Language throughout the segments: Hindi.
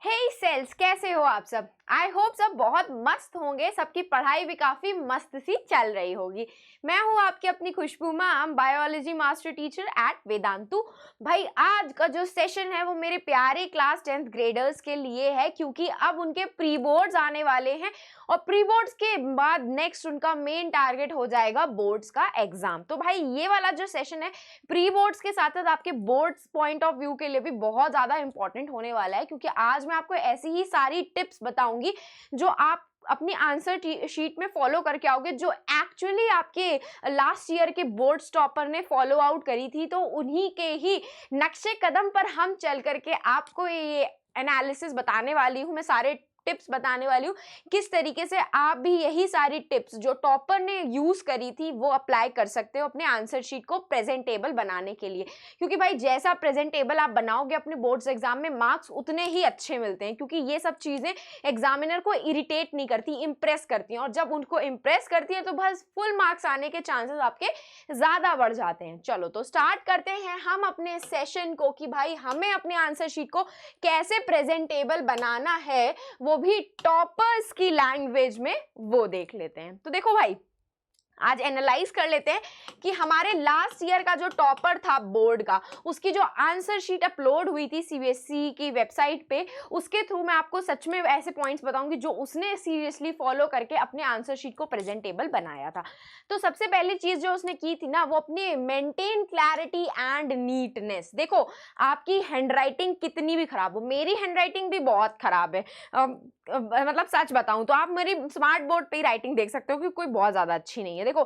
हे सेल्स, कैसे हो आप सब? आई होप सब बहुत मस्त होंगे। सबकी पढ़ाई भी काफी मस्त सी चल रही होगी। मैं हूँ आपकी अपनी Khushboo ma'am, biology master teacher at Vedantu. भाई आज का जो सेशन है वो मेरे प्यारे क्लास 10th ग्रेडर्स के लिए है, क्योंकि अब उनके प्री बोर्ड्स आने वाले हैं और प्री बोर्ड्स के बाद नेक्स्ट उनका मेन टारगेट हो जाएगा बोर्ड्स का एग्जाम। तो भाई ये वाला जो सेशन है प्री बोर्ड्स के साथ साथ आपके बोर्ड्स पॉइंट ऑफ व्यू के लिए भी बहुत ज्यादा इंपॉर्टेंट होने वाला है, क्योंकि आज मैं आपको ऐसी ही सारी टिप्स बताऊंगी जो आप अपनी आंसर शीट में फॉलो करके आओगे, जो एक्चुअली आपके लास्ट ईयर के बोर्ड टॉपर ने फॉलो आउट करी थी। तो उन्हीं के ही नक्शे कदम पर हम चल करके आपको ये एनालिसिस बताने वाली हूँ, मैं सारे टिप्स बताने वाली हूँ किस तरीके से आप भी यही सारी टिप्स जो टॉपर ने यूज करी थी वो अप्लाई कर सकते हो अपने आंसर शीट को प्रेजेंटेबल बनाने के लिए। क्योंकि भाई जैसा प्रेजेंटेबल आप बनाओगे अपने बोर्ड्स एग्जाम में मार्क्स उतने ही अच्छे मिलते हैं, क्योंकि ये सब चीजें एग्जामिनर को इरिटेट नहीं करती, इंप्रेस करती हैं। और जब उनको इंप्रेस करती है तो बस फुल मार्क्स आने के चांसेस आपके ज्यादा बढ़ जाते हैं। चलो तो स्टार्ट करते हैं हम अपने सेशन को कि भाई हमें अपने आंसर शीट को कैसे प्रेजेंटेबल बनाना है, वो भी टॉपर्स की लैंग्वेज में, वो देख लेते हैं। तो देखो भाई आज एनालाइज कर लेते हैं कि हमारे लास्ट ईयर का जो टॉपर था बोर्ड का, उसकी जो आंसर शीट अपलोड हुई थी सीबीएसई की वेबसाइट पे, उसके थ्रू मैं आपको सच में ऐसे पॉइंट्स बताऊंगी जो उसने सीरियसली फॉलो करके अपने आंसर शीट को प्रेजेंटेबल बनाया था। तो सबसे पहली चीज जो उसने की थी ना, वो अपनी मेंटेन क्लैरिटी एंड नीटनेस। देखो आपकी हैंडराइटिंग कितनी भी खराब हो, मेरी हैंडराइटिंग भी बहुत खराब है, मतलब सच बताऊं तो आप मेरी स्मार्ट बोर्ड पे ही राइटिंग देख सकते हो कि कोई बहुत ज्यादा अच्छी नहीं है। देखो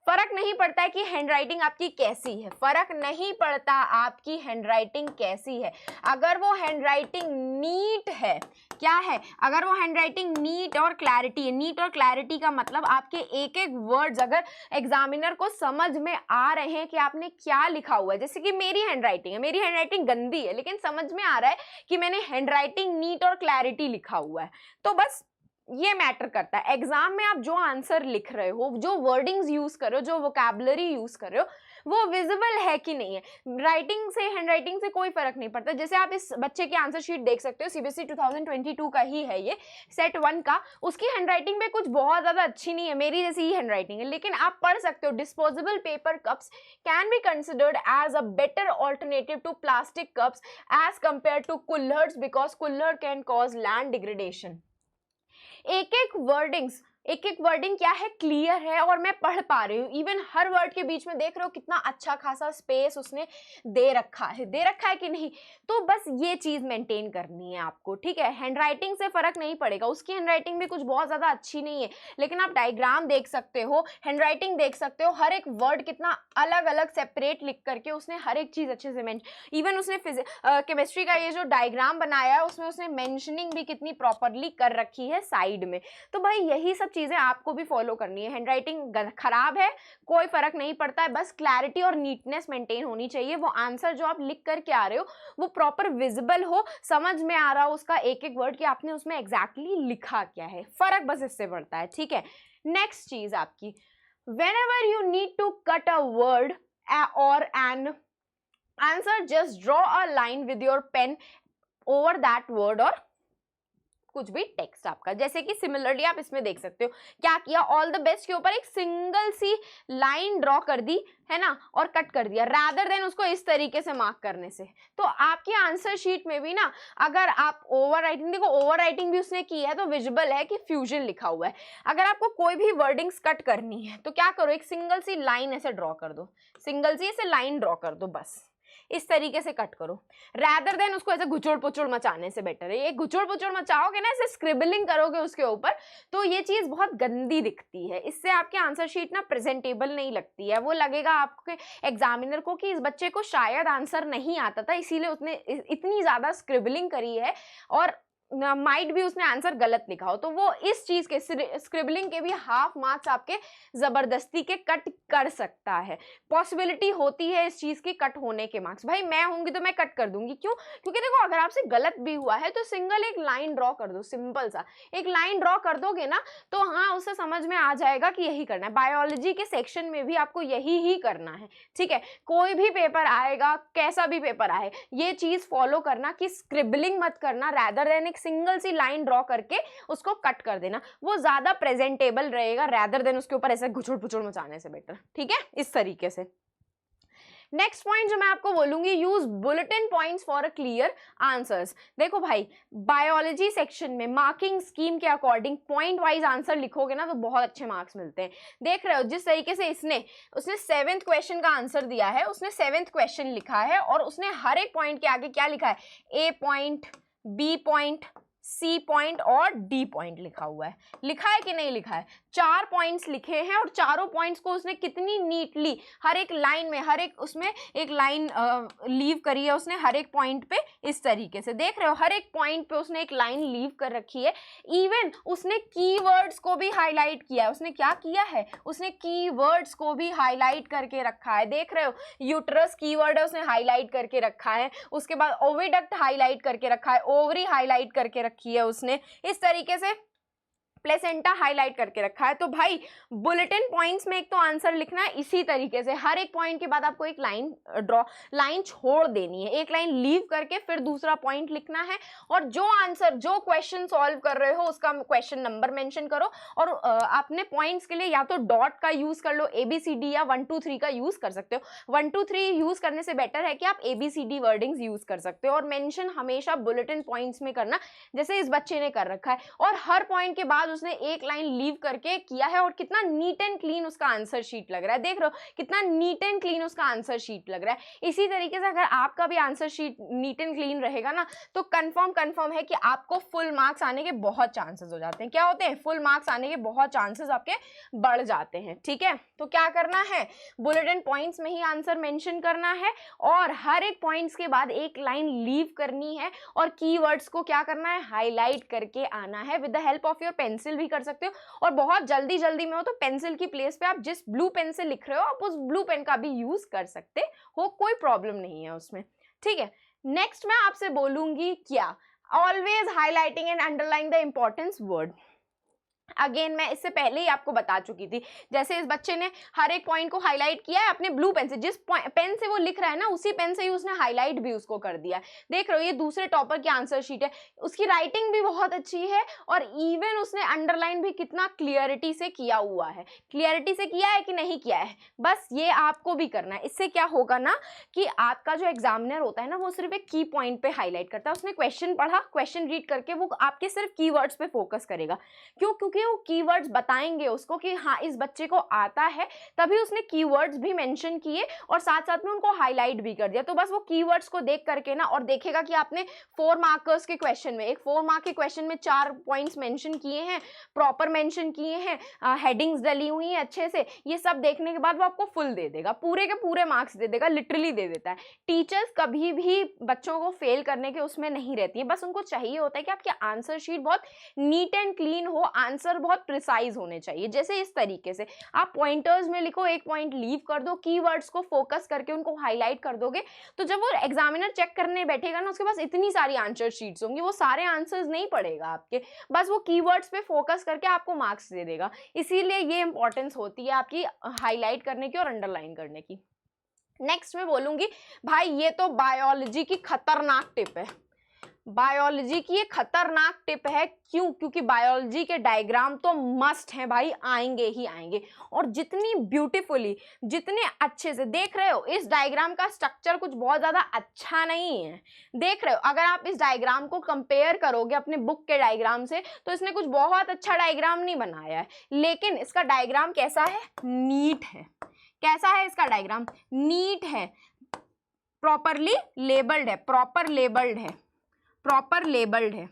फर्क नहीं पड़ता है कि हैंडराइटिंग आपकी कैसी है, फर्क नहीं पड़ता आपकी हैंडराइटिंग कैसी है, अगर वो हैंडराइटिंग नीट है। क्या है? अगर वो हैंडराइटिंग नीट और क्लैरिटी है। नीट और क्लैरिटी का मतलब आपके एक एक वर्ड्स अगर एग्जामिनर को समझ में आ रहे हैं कि आपने क्या लिखा हुआ है। जैसे कि मेरी हैंडराइटिंग है, मेरी हैंडराइटिंग गंदी है लेकिन समझ में आ रहा है कि मैंने हैंडराइटिंग नीट और क्लैरिटी लिखा हुआ है, तो बस ये मैटर करता है। एग्जाम में आप जो आंसर लिख रहे हो, जो वर्डिंग्स यूज कर रहे हो, जो वोकैबुलरी यूज कर रहे हो, वो विजिबल है कि नहीं है। राइटिंग से हैंडराइटिंग से कोई फर्क नहीं पड़ता। जैसे आप इस बच्चे की आंसर शीट देख सकते हो, सीबीएसई 2022 का ही है ये, सेट 1 का। उसकी हैंडराइटिंग में कुछ बहुत ज्यादा अच्छी नहीं है, मेरी जैसी ही हैंडराइटिंग है, लेकिन आप पढ़ सकते हो disposable paper cups can be considered as a better alternative to plastic cups as compare to कुल्हर्स, because kulhar can cause land degradation. एक एक वर्डिंग क्या है, क्लियर है और मैं पढ़ पा रही हूँ। इवन हर वर्ड के बीच में देख रहे हो कितना अच्छा खासा स्पेस उसने दे रखा है कि नहीं। तो बस ये चीज मेंटेन करनी है आपको, ठीक है। हैंडराइटिंग से फर्क नहीं पड़ेगा, उसकी हैंडराइटिंग भी कुछ बहुत ज्यादा अच्छी नहीं है, लेकिन आप डायग्राम देख सकते हो, हैंडराइटिंग देख सकते हो, हर एक वर्ड कितना अलग अलग सेपरेट लिख करके उसने हर एक चीज अच्छे से इवन उसने केमिस्ट्री का ये जो डायग्राम बनाया है उसमें उसने मेंशनिंग भी कितनी प्रॉपरली कर रखी है साइड में। तो भाई यही सब चीजें आपको भी फॉलो करनी है। हैंडराइटिंग खराब है कोई फर्क नहीं पड़ता है, बस क्लैरिटी और नीटनेस मेंटेन होनी चाहिए। वो आंसर जो आप लिख करके आ रहे हो वो प्रॉपर विजिबल हो, समझ में आ रहा हो उसका एक एक वर्ड कि आपने उसमें एग्जैक्टली लिखा क्या है। फर्क बस इससे पड़ता है, ठीक है। नेक्स्ट चीज आपकी, whenever you need to cut a word or an answer, just draw a line with your pen over that word or कुछ भी टेक्स्ट आपका। जैसे कि सिमिलरली आप इसमें देख सकते हो क्या किया, ऑल द बेस्ट के ऊपर एक सिंगल सी लाइन ड्रॉ कर दी है ना, और कट कर दिया, रादर देन उसको इस तरीके से मार्क करने से। तो आपकी आंसर शीट में भी ना अगर आप ओवर राइटिंग, देखो ओवर राइटिंग भी उसने की है तो विजिबल है कि फ्यूजन लिखा हुआ है। अगर आपको कोई भी वर्डिंग्स कट करनी है तो क्या करो, एक सिंगल सी लाइन ऐसे ड्रॉ कर दो, सिंगल सी ऐसे लाइन ड्रॉ कर दो, बस इस तरीके से कट करो, रादर देन उसको ऐसे घुचोड़ पुचोड़ मचाने से बेटर है। ये घुचोड़ पुचोड़ मचाओगे ना, ऐसे स्क्रिबलिंग करोगे उसके ऊपर, तो ये चीज बहुत गंदी दिखती है, इससे आपकी आंसर शीट ना प्रेजेंटेबल नहीं लगती है। वो लगेगा आपके एग्जामिनर को कि इस बच्चे को शायद आंसर नहीं आता था इसीलिए उसने इतनी ज्यादा स्क्रिबलिंग करी है, और माइट भी उसने आंसर गलत लिखा हो, तो वो इस चीज के स्क्रिबलिंग के भी हाफ मार्क्स आपके जबरदस्ती के कट कर सकता है। पॉसिबिलिटी होती है इस चीज की कट होने के मार्क्स। भाई मैं होंगी तो मैं कट कर दूंगी, क्यों? क्योंकि देखो अगर आपसे गलत भी हुआ है तो सिंगल एक लाइन ड्रॉ कर दो, सिंपल सा एक लाइन ड्रॉ कर दोगे ना, तो हाँ उससे समझ में आ जाएगा कि यही करना है। बायोलॉजी के सेक्शन में भी आपको यही ही करना है, ठीक है? कोई भी पेपर आएगा, कैसा भी पेपर आए, ये चीज फॉलो करना कि स्क्रिबलिंग मत करना, रैदर देन एक सिंगल सी लाइन ड्रॉ करके उसको कट कर देना, वो ज्यादा प्रेजेंटेबल रहेगा रैदर देन उसके ऊपर ऐसे घुचुड़ पुचुड़ मचाने से बेटर, ठीक है? इस तरीके से। नेक्स्ट पॉइंट जो मैं आपको बोलूंगी, use bulletin points for a clear answers. देखो भाई बायोलॉजी सेक्शन में मार्किंग स्कीम के अकॉर्डिंग पॉइंट वाइज आंसर लिखोगे ना तो बहुत अच्छे मार्क्स मिलते हैं। देख रहे हो जिस तरीके से उसने 7th क्वेश्चन का आंसर दिया है, उसने 7th क्वेश्चन लिखा है और उसने हर एक पॉइंट के आगे क्या लिखा है, A point, B point, C point और डी पॉइंट लिखा हुआ है। लिखा है कि नहीं लिखा है? 4 पॉइंट्स लिखे हैं और चारों पॉइंट्स को उसने कितनी नीटली हर एक लाइन में, हर एक उसमें एक लाइन लीव करी है उसने हर एक पॉइंट पे। इस तरीके से देख रहे हो हर एक पॉइंट पे उसने एक लाइन लीव कर रखी है। इवन उसने कीवर्ड्स को भी हाईलाइट किया है। उसने क्या किया है? उसने कीवर्ड्स को भी हाईलाइट करके रखा है। देख रहे हो यूट्रस कीवर्ड है, उसने हाईलाइट करके रखा है। उसके बाद ओविडक्ट हाईलाइट करके रखा है, ओवरी हाईलाइट करके रखी है उसने। इस तरीके से प्लेसेंटा हाईलाइट करके रखा है। तो भाई बुलेटिन पॉइंट्स में एक तो आंसर लिखना है इसी तरीके से, हर एक पॉइंट के बाद आपको एक लाइन छोड़ देनी है, एक लाइन लीव करके फिर दूसरा पॉइंट लिखना है। और जो आंसर, जो क्वेश्चन सॉल्व कर रहे हो उसका क्वेश्चन नंबर मेंशन करो। और आपने पॉइंट्स के लिए या तो डॉट का यूज कर लो, ABCD, या 1 2 3 का यूज कर सकते हो। 1 2 3 यूज करने से बेटर है कि आप ABCD वर्डिंग्स यूज कर सकते हो। और मेंशन हमेशा बुलेटिन पॉइंट्स में करना, जैसे इस बच्चे ने कर रखा है। और हर पॉइंट के बाद उसने एक लाइन लीव करके किया है। और कितना नीट एंड क्लीन उसका आंसर शीट लग रहा है, देख रहे हो कितना नीट एंड क्लीन उसका आंसर शीट लग रहा है। इसी तरीके से अगर आपका भी answer sheet neat and clean रहेगा ना तो कंफर्म है कि आपको फुल मार्क्स आने के बहुत चांसेस हो जाते हैं। क्या होते हैं? फुल मार्क्स आने के बहुत चांसेस आपके बढ़ जाते हैं, ठीक है? तो क्या करना है? बुलेटिन पॉइंट्स में ही आंसर मेंशन करना है और हर एक पॉइंट्स के बाद एक लाइन लीव करनी है और कीवर्ड्स को क्या करना है? हाईलाइट करके आना है। With the help of your pencil भी कर सकते हो, और बहुत जल्दी में हो तो पेंसिल की प्लेस पे आप जिस ब्लू पेन से लिख रहे हो आप उस ब्लू पेन का भी यूज कर सकते हो, कोई प्रॉब्लम नहीं है उसमें, ठीक है? नेक्स्ट मैं आपसे बोलूंगी क्या, always highlighting and underline the importance word. Again मैं इससे पहले ही आपको बता चुकी थी, जैसे इस बच्चे ने हर एक पॉइंट को हाईलाइट किया है अपने ब्लू पेन से, जिस पेन से वो लिख रहा है ना उसी पेन से ही उसने हाईलाइट भी उसको कर दिया है। देख रहे हो ये दूसरे टॉपर की आंसर शीट है, उसकी राइटिंग भी बहुत अच्छी है और इवन उसने अंडरलाइन भी कितना क्लियरिटी से किया हुआ है। क्लियरिटी से किया है कि नहीं किया है, बस ये आपको भी करना है। इससे क्या होगा ना कि आपका जो एग्जामिनर होता है ना वो सिर्फ एक की पॉइंट पे हाईलाइट करता है। उसने क्वेश्चन पढ़ा, क्वेश्चन रीड करके वो आपके सिर्फ कीवर्ड्स पे फोकस करेगा। क्यों? क्योंकि वो कीवर्ड्स बताएंगे उसको कि हाँ इस बच्चे को आता है, तभी उसने कीवर्ड्स भी मेंशन किए और साथ साथ में उनको हाईलाइट भी कर दिया। तो बस वो कीवर्ड्स को देख करके ना, और देखेगा कि आपने 4 मार्कर्स के क्वेश्चन में, एक 4 मार्क के क्वेश्चन में 4 पॉइंट्स मेंशन किए हैं, प्रॉपर मेंशन किए हैं, हेडिंग्स डली हुई हैं अच्छे से, ये सब देखने के बाद वो आपको फुल दे देगा, पूरे के पूरे मार्क्स दे देगा, लिटरली दे देता है। टीचर्स कभी भी बच्चों को फेल करने के उसमें नहीं रहती है, बस उनको चाहिए होता है कि आपकी आंसर शीट बहुत नीट एंड क्लीन हो, आंसर बहुत प्रिसाइज होने चाहिए। जैसे इस तरीके से आप पॉइंटर्स में लिखो, एक पॉइंट लीव कर दो, कीवर्ड्स को फोकस करके उनको हाईलाइट कर दोगे, तो जब वो एग्जामिनर चेक करने बैठेगा ना उसके पास इतनी सारी आंसर शीट्स होंगी, वो सारे आंसर्स नहीं पढ़ेगा आपके, बस वो कीवर्ड्स पे फोकस करके आपको मार्क्स दे देगा। इसीलिए ये इंपॉर्टेंस होती है आपकी हाईलाइट करने की और अंडरलाइन करने की। नेक्स्ट मैं बोलूंगी भाई ये तो बायोलॉजी की खतरनाक टिप है, बायोलॉजी की ये खतरनाक टिप है। क्यों? क्योंकि बायोलॉजी के डायग्राम तो मस्ट हैं भाई, आएंगे ही आएंगे, और जितनी ब्यूटीफुली, जितने अच्छे से, देख रहे हो इस डायग्राम का स्ट्रक्चर कुछ बहुत ज्यादा अच्छा नहीं है। देख रहे हो अगर आप इस डायग्राम को कंपेयर करोगे अपने बुक के डायग्राम से तो इसने कुछ बहुत अच्छा डायग्राम नहीं बनाया है, लेकिन इसका डायग्राम कैसा है? नीट है। कैसा है इसका डायग्राम? नीट है, प्रॉपरली लेबल्ड है, प्रॉपर लेबल्ड है, प्रॉपर लेबल्ड है,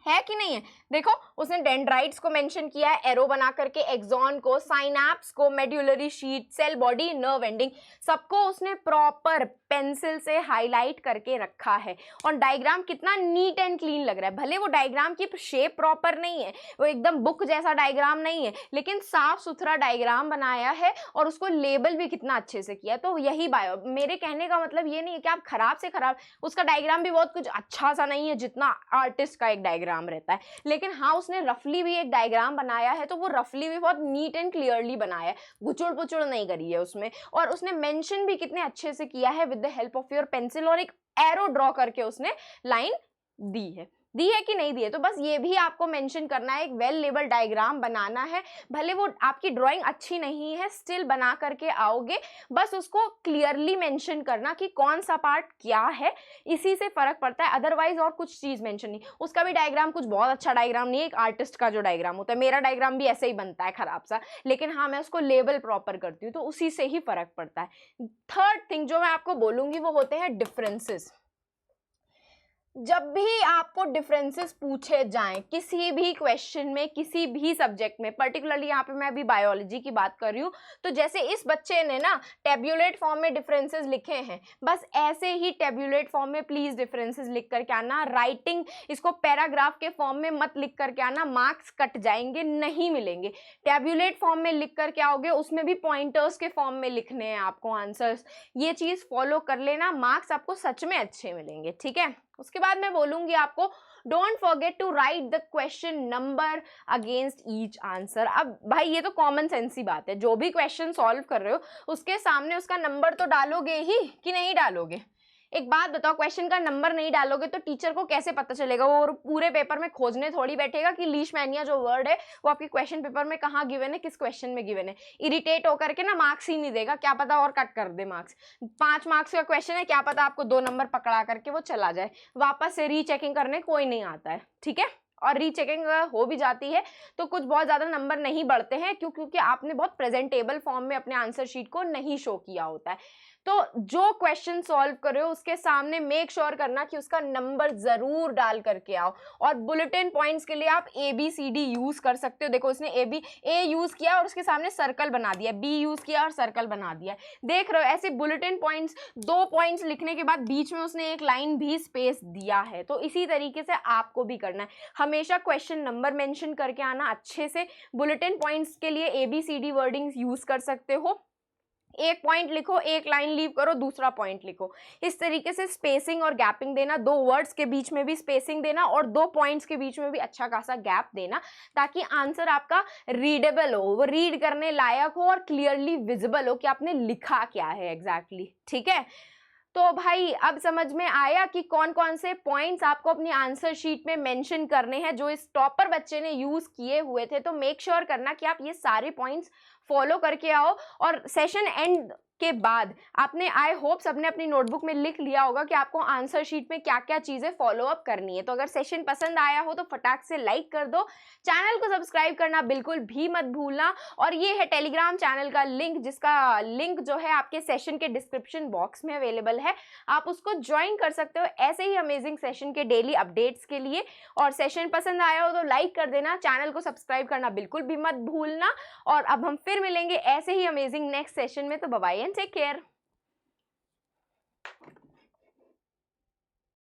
है कि नहीं है? देखो उसने डेंड्राइट्स को मेंशन किया है एरो बना करके, एक्सॉन को, साइनैप्स को, medullary sheath, cell body, nerve ending, सबको उसने प्रॉपर पेंसिल से हाईलाइट करके रखा है। और डायग्राम कितना नीट एंड क्लीन लग रहा है। भले वो डायग्राम की शेप प्रॉपर नहीं है, वो एकदम बुक जैसा डायग्राम नहीं है, लेकिन साफ सुथरा डायग्राम बनाया है और उसको लेबल भी कितना अच्छे से किया। तो यही बायो, मेरे कहने का मतलब ये नहीं है कि आप खराब से खराब, उसका डायग्राम भी बहुत कुछ अच्छा सा नहीं है जितना आर्टिस्ट का एक डायग्राम रहता है, लेकिन हाँ उसने रफली भी एक डायग्राम बनाया है, तो वो रफली भी बहुत नीट एंड क्लियरली बनाया है, गुचुड़ पुचुड़ नहीं करी है उसमें। और उसने मेंशन भी कितने अच्छे से किया है with the help of your pencil, और एक एरो ड्रॉ करके उसने लाइन दी है कि नहीं दी है। तो बस ये भी आपको मेंशन करना है, एक वेल लेबल डायग्राम बनाना है। भले वो आपकी ड्राइंग अच्छी नहीं है, स्टिल बना करके आओगे, बस उसको क्लियरली मेंशन करना कि कौन सा पार्ट क्या है, इसी से फर्क पड़ता है। अदरवाइज और कुछ चीज मेंशन नहीं। उसका भी डायग्राम कुछ बहुत अच्छा डायग्राम नहीं है, एक आर्टिस्ट का जो डायग्राम होता है, मेरा डायग्राम भी ऐसे ही बनता है खराब सा, लेकिन हाँ मैं उसको लेबल प्रॉपर करती हूँ, तो उसी से ही फर्क पड़ता है। थर्ड थिंग जो मैं आपको बोलूंगी वो होते हैं डिफरेंसेस। जब भी आपको डिफरेंसेस पूछे जाएं किसी भी क्वेश्चन में, किसी भी सब्जेक्ट में, पर्टिकुलरली यहाँ पे मैं अभी बायोलॉजी की बात कर रही हूँ, तो जैसे इस बच्चे ने ना टेब्यूलेट फॉर्म में डिफरेंसेस लिखे हैं, बस ऐसे ही टेब्यूलेट फॉर्म में प्लीज डिफरेंसेस लिख करके आना। राइटिंग इसको पैराग्राफ के फॉर्म में मत लिख करके आना, मार्क्स कट जाएंगे, नहीं मिलेंगे। टेब्यूलेट फॉर्म में लिख करके आओगे, उसमें भी पॉइंटर्स के फॉर्म में लिखने हैं आपको आंसर्स। ये चीज फॉलो कर लेना, मार्क्स आपको सच में अच्छे मिलेंगे, ठीक है। उसके बाद मैं बोलूंगी आपको, don't forget to write the question number against each answer. अब भाई ये तो कॉमन सेंस ही बात है, जो भी क्वेश्चन सॉल्व कर रहे हो उसके सामने उसका नंबर तो डालोगे ही कि नहीं डालोगे। एक बात बताओ, क्वेश्चन का नंबर नहीं डालोगे तो टीचर को कैसे पता चलेगा? वो पूरे पेपर में खोजने थोड़ी बैठेगा कि लीशमैनिया जो वर्ड है वो आपके क्वेश्चन पेपर में कहाँ गिवन है, किस क्वेश्चन में गिवन है। इरिटेट होकर के ना मार्क्स ही नहीं देगा, क्या पता और कट कर दे मार्क्स। 5 मार्क्स का क्वेश्चन है, क्या पता आपको 2 नंबर पकड़ा करके वो चला जाए, वापस से रीचेकिंग करने कोई नहीं आता है, ठीक है। और रीचेकिंग हो भी जाती है तो कुछ बहुत ज्यादा नंबर नहीं बढ़ते हैं, क्योंकि आपने बहुत प्रेजेंटेबल फॉर्म में अपने आंसर शीट को नहीं शो किया होता है। तो जो क्वेश्चन सॉल्व कर रहे हो उसके सामने मेक श्योर करना कि उसका नंबर जरूर डाल करके आओ। और बुलेटिन पॉइंट्स के लिए आप ABCD यूज कर सकते हो। देखो इसने A यूज किया और उसके सामने सर्कल बना दिया, B यूज किया और सर्कल बना दिया, देख रहे हो। ऐसे बुलेटिन पॉइंट्स, 2 पॉइंट्स लिखने के बाद बीच में उसने एक लाइन भी स्पेस दिया है, तो इसी तरीके से आपको भी करना है। हमेशा क्वेश्चन नंबर मेंशन करके आना अच्छे से। बुलेटिन पॉइंट्स के लिए ABCD वर्डिंग्स यूज कर सकते हो, एक पॉइंट लिखो, एक लाइन लीव करो, दूसरा पॉइंट लिखो। इस तरीके से स्पेसिंग और गैपिंग देना, 2 वर्ड्स के बीच में भी स्पेसिंग देना और 2 पॉइंट्स के बीच में भी अच्छा खासा गैप देना, ताकि आंसर आपका रीडेबल हो, वो रीड करने लायक हो और क्लियरली विजिबल हो कि आपने लिखा क्या है एग्जैक्टली, ठीक है। तो भाई अब समझ में आया कि कौन कौन से पॉइंट्स आपको अपनी आंसर शीट में मेंशन करने हैं जो इस टॉपर बच्चे ने यूज किए हुए थे। तो मेक श्योर करना कि आप ये सारे पॉइंट्स फॉलो करके आओ। और सेशन एंड के बाद आपने, आई होप सबने अपनी नोटबुक में लिख लिया होगा कि आपको आंसर शीट में क्या क्या चीजें फॉलो अप करनी है। तो अगर सेशन पसंद आया हो तो फटाक से लाइक कर दो, चैनल को सब्सक्राइब करना बिल्कुल भी मत भूलना। और ये है टेलीग्राम चैनल का लिंक, जिसका लिंक जो है आपके सेशन के डिस्क्रिप्शन बॉक्स में अवेलेबल है, आप उसको ज्वाइन कर सकते हो ऐसे ही अमेजिंग सेशन के डेली अपडेट्स के लिए। और सेशन पसंद आया हो तो लाइक कर देना, चैनल को सब्सक्राइब करना बिल्कुल भी मत भूलना। और अब हम फिर मिलेंगे ऐसे ही अमेजिंग नेक्स्ट सेशन में, तो bye bye and take care.